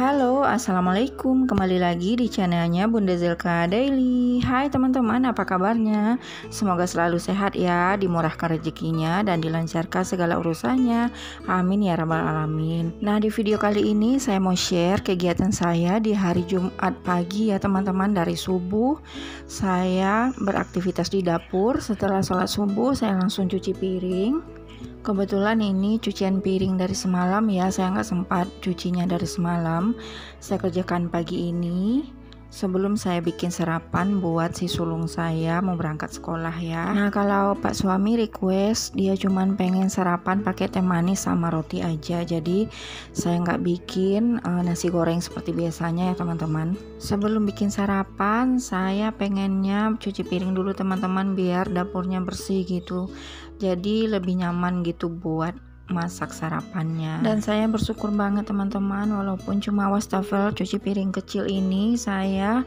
Halo, assalamualaikum. Kembali lagi di channelnya Bunda Zilka Daily. Hai teman-teman, apa kabarnya? Semoga selalu sehat ya, dimurahkan rezekinya dan dilancarkan segala urusannya. Amin ya rabbal alamin. Nah, di video kali ini saya mau share kegiatan saya di hari Jumat pagi ya teman-teman. Dari subuh saya beraktivitas di dapur. Setelah sholat subuh saya langsung cuci piring. Kebetulan ini cucian piring dari semalam ya, saya nggak sempat cucinya dari semalam. Saya kerjakan pagi ini sebelum saya bikin sarapan buat si sulung saya mau berangkat sekolah ya. Nah, kalau Pak suami request dia cuman pengen sarapan pakai teh manis sama roti aja, jadi saya nggak bikin nasi goreng seperti biasanya ya teman-teman. Sebelum bikin sarapan saya pengennya cuci piring dulu teman-teman, biar dapurnya bersih gitu, jadi lebih nyaman gitu buat masak sarapannya. Dan saya bersyukur banget teman-teman, walaupun cuma wastafel cuci piring kecil ini, saya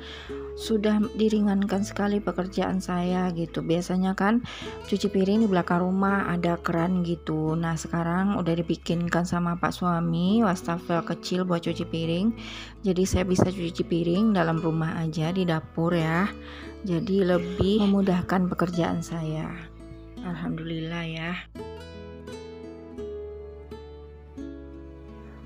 sudah diringankan sekali pekerjaan saya gitu. Biasanya kan cuci piring di belakang rumah ada keran gitu. Nah, sekarang udah dibikinkan sama Pak suami wastafel kecil buat cuci piring. Jadi saya bisa cuci piring dalam rumah aja di dapur ya. Jadi lebih memudahkan pekerjaan saya. Alhamdulillah ya.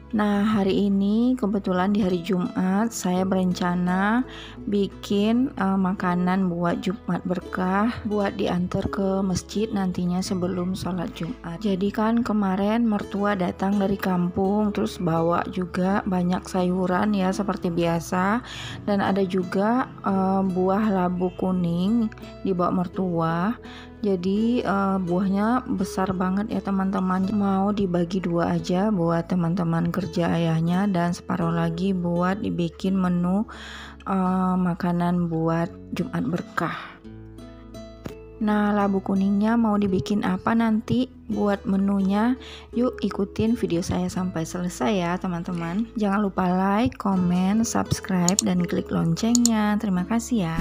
Nah, hari ini kebetulan di hari Jumat saya berencana bikin makanan buat Jumat berkah, buat diantar ke masjid nantinya sebelum sholat Jumat. Jadi kan kemarin mertua datang dari kampung, terus bawa juga banyak sayuran ya seperti biasa, dan ada juga buah labu kuning dibawa mertua. Jadi buahnya besar banget ya teman-teman, mau dibagi dua aja buat teman-teman kerja ayahnya, dan separuh lagi buat dibikin menu makanan buat Jumat berkah. Nah, labu kuningnya mau dibikin apa nanti buat menunya? Yuk ikutin video saya sampai selesai ya teman-teman. Jangan lupa like, komen, subscribe, dan klik loncengnya. Terima kasih ya.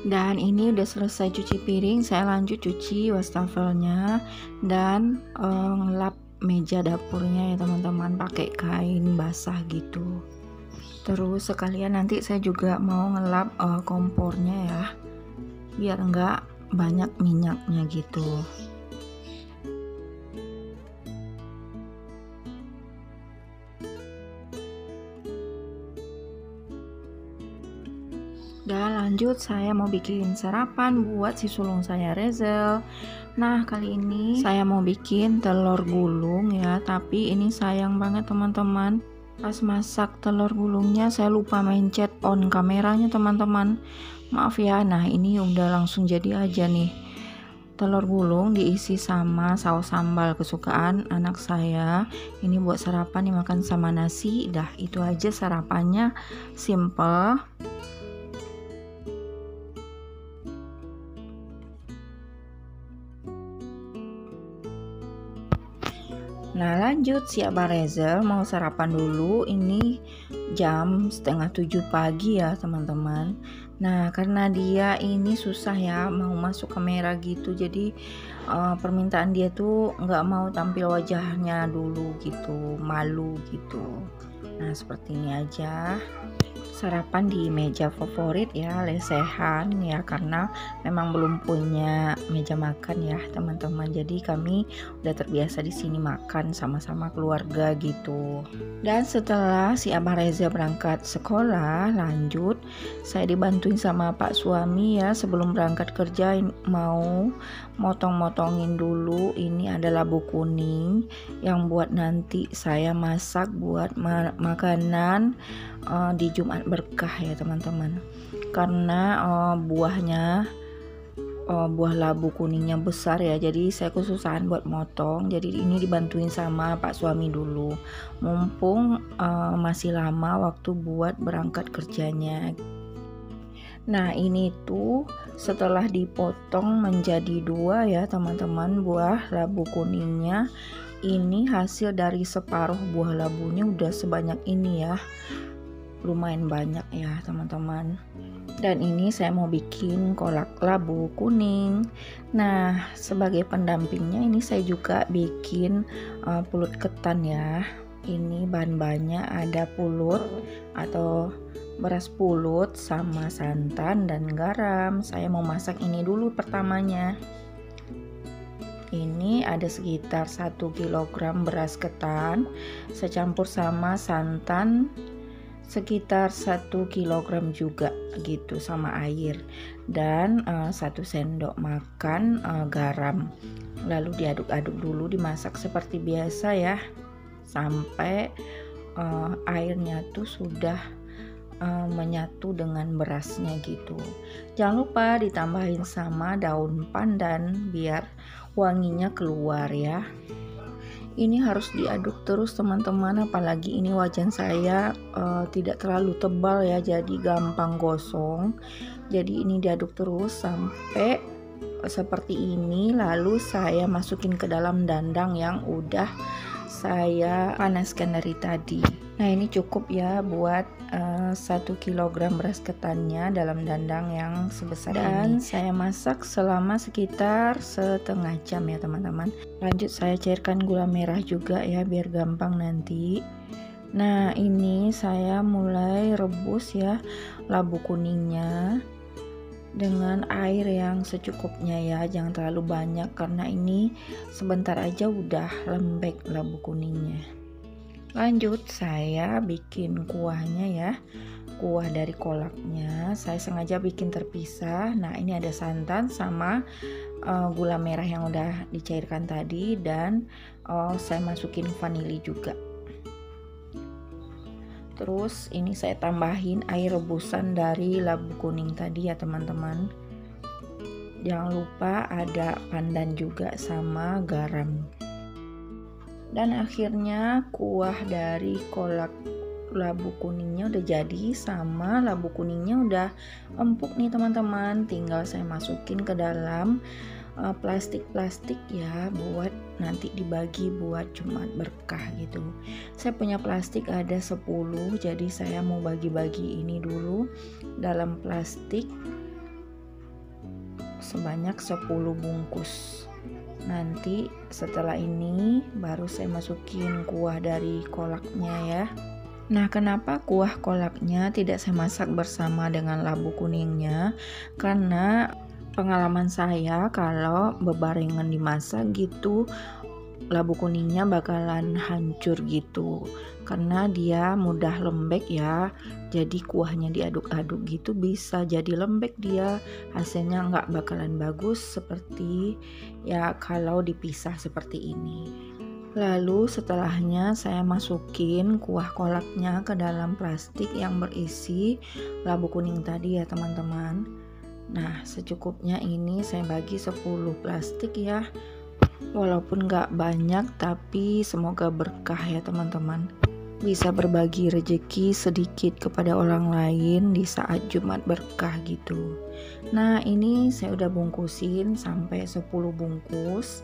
Dan ini udah selesai cuci piring, saya lanjut cuci wastafelnya dan ngelap meja dapurnya ya teman-teman pakai kain basah gitu. Terus sekalian nanti saya juga mau ngelap kompornya ya, biar enggak banyak minyaknya gitu. Dan lanjut saya mau bikin sarapan buat si sulung saya Rezel. Nah, kali ini saya mau bikin telur gulung ya, tapi ini sayang banget teman-teman, pas masak telur gulungnya saya lupa mencet on kameranya teman-teman, maaf ya. Nah, ini udah langsung jadi aja nih. Telur gulung diisi sama saus sambal kesukaan anak saya. Ini buat sarapan dimakan sama nasi. Dah itu aja sarapannya, simple. Nah, lanjut si Abang Rezel mau sarapan dulu. Ini jam 6:30 pagi ya teman-teman. Nah, karena dia ini susah ya mau masuk kamera gitu, jadi permintaan dia tuh nggak mau tampil wajahnya dulu gitu, malu gitu. Nah, seperti ini aja. Sarapan di meja favorit ya, lesehan ya, karena memang belum punya meja makan ya teman-teman. Jadi kami udah terbiasa di sini makan sama-sama keluarga gitu. Dan setelah si Abang Reza berangkat sekolah, lanjut saya dibantuin sama Pak suami ya, sebelum berangkat kerja mau motong-motongin dulu. Ini adalah labu kuning yang buat nanti saya masak buat makanan di Jumat berkah ya teman-teman, karena buah labu kuningnya besar ya, jadi saya kesusahan buat motong. Jadi ini dibantuin sama Pak suami dulu, mumpung masih lama waktu buat berangkat kerjanya. Nah, ini tuh setelah dipotong menjadi dua ya teman-teman, buah labu kuningnya. Ini hasil dari separuh buah labunya udah sebanyak ini ya. lumayan banyak ya teman-teman. Dan ini saya mau bikin kolak labu kuning. Nah, sebagai pendampingnya ini saya juga bikin pulut ketan ya. Ini bahan-bahannya ada pulut atau beras pulut sama santan dan garam. Saya mau masak ini dulu pertamanya. Ini ada sekitar 1 kg beras ketan, saya campur sama santan sekitar 1 kg juga gitu sama air, dan 1 sendok makan garam. Lalu diaduk-aduk dulu, dimasak seperti biasa ya sampai airnya tuh sudah menyatu dengan berasnya gitu. Jangan lupa ditambahin sama daun pandan biar wanginya keluar ya. Ini harus diaduk terus teman-teman, apalagi ini wajan saya tidak terlalu tebal ya, jadi gampang gosong. Jadi ini diaduk terus sampai seperti ini, lalu saya masukin ke dalam dandang yang udah saya panaskan dari tadi. Nah, ini cukup ya buat 1 kg beras ketannya dalam dandang yang sebesar ini. Dan saya masak selama sekitar setengah jam ya teman-teman. Lanjut saya cairkan gula merah juga ya biar gampang nanti. Nah, ini saya mulai rebus ya labu kuningnya dengan air yang secukupnya ya, jangan terlalu banyak karena ini sebentar aja udah lembek labu kuningnya. Lanjut saya bikin kuahnya ya. Kuah dari kolaknya saya sengaja bikin terpisah. Nah, ini ada santan sama gula merah yang udah dicairkan tadi, dan saya masukin vanili juga. Terus ini saya tambahin air rebusan dari labu kuning tadi ya teman-teman. Jangan lupa ada pandan juga sama garam. Dan akhirnya kuah dari kolak labu kuningnya udah jadi, sama labu kuningnya udah empuk nih teman-teman. Tinggal saya masukin ke dalam plastik-plastik ya, buat nanti dibagi buat Jumat berkah gitu. Saya punya plastik ada 10, jadi saya mau bagi-bagi ini dulu dalam plastik sebanyak 10 bungkus. Nanti setelah ini baru saya masukin kuah dari kolaknya ya. Nah, kenapa kuah kolaknya tidak saya masak bersama dengan labu kuningnya? Karena pengalaman saya kalau bebarengan dimasak gitu, labu kuningnya bakalan hancur gitu, karena dia mudah lembek ya. Jadi kuahnya diaduk-aduk gitu bisa jadi lembek, dia hasilnya nggak bakalan bagus seperti ya kalau dipisah seperti ini. Lalu setelahnya saya masukin kuah kolaknya ke dalam plastik yang berisi labu kuning tadi ya teman-teman. Nah, secukupnya ini saya bagi 10 plastik ya. Walaupun gak banyak, tapi semoga berkah ya teman-teman. Bisa berbagi rezeki sedikit kepada orang lain di saat Jumat berkah gitu. Nah, ini saya udah bungkusin sampai 10 bungkus.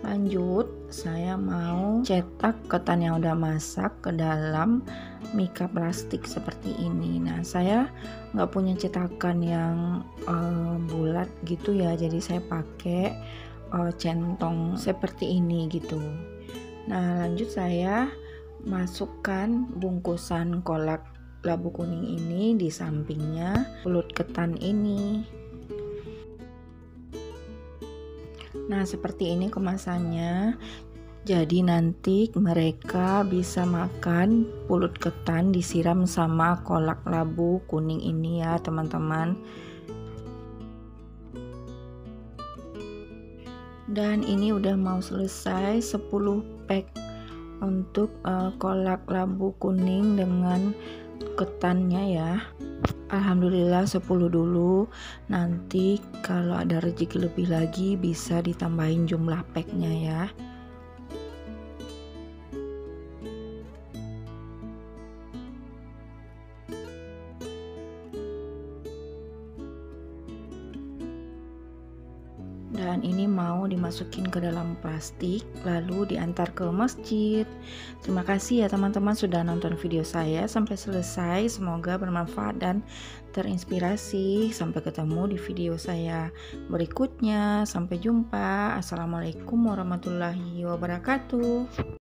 Lanjut, saya mau cetak ketan yang udah masak ke dalam mika plastik seperti ini. Nah, saya nggak punya cetakan yang bulat gitu ya, jadi saya pakai centong seperti ini gitu. Nah, lanjut saya masukkan bungkusan kolak labu kuning ini di sampingnya pulut ketan ini. Nah, seperti ini kemasannya. Jadi nanti mereka bisa makan pulut ketan disiram sama kolak labu kuning ini ya teman-teman. Dan ini udah mau selesai 10 pack untuk kolak labu kuning dengan ketannya ya. Alhamdulillah 10 dulu. Nanti kalau ada rezeki lebih lagi bisa ditambahin jumlah packnya ya. Dan dan ini mau dimasukin ke dalam plastik lalu diantar ke masjid. Terima kasih ya teman-teman sudah nonton video saya sampai selesai. Semoga bermanfaat dan terinspirasi. Sampai ketemu di video saya berikutnya. Sampai jumpa. Assalamualaikum warahmatullahi wabarakatuh.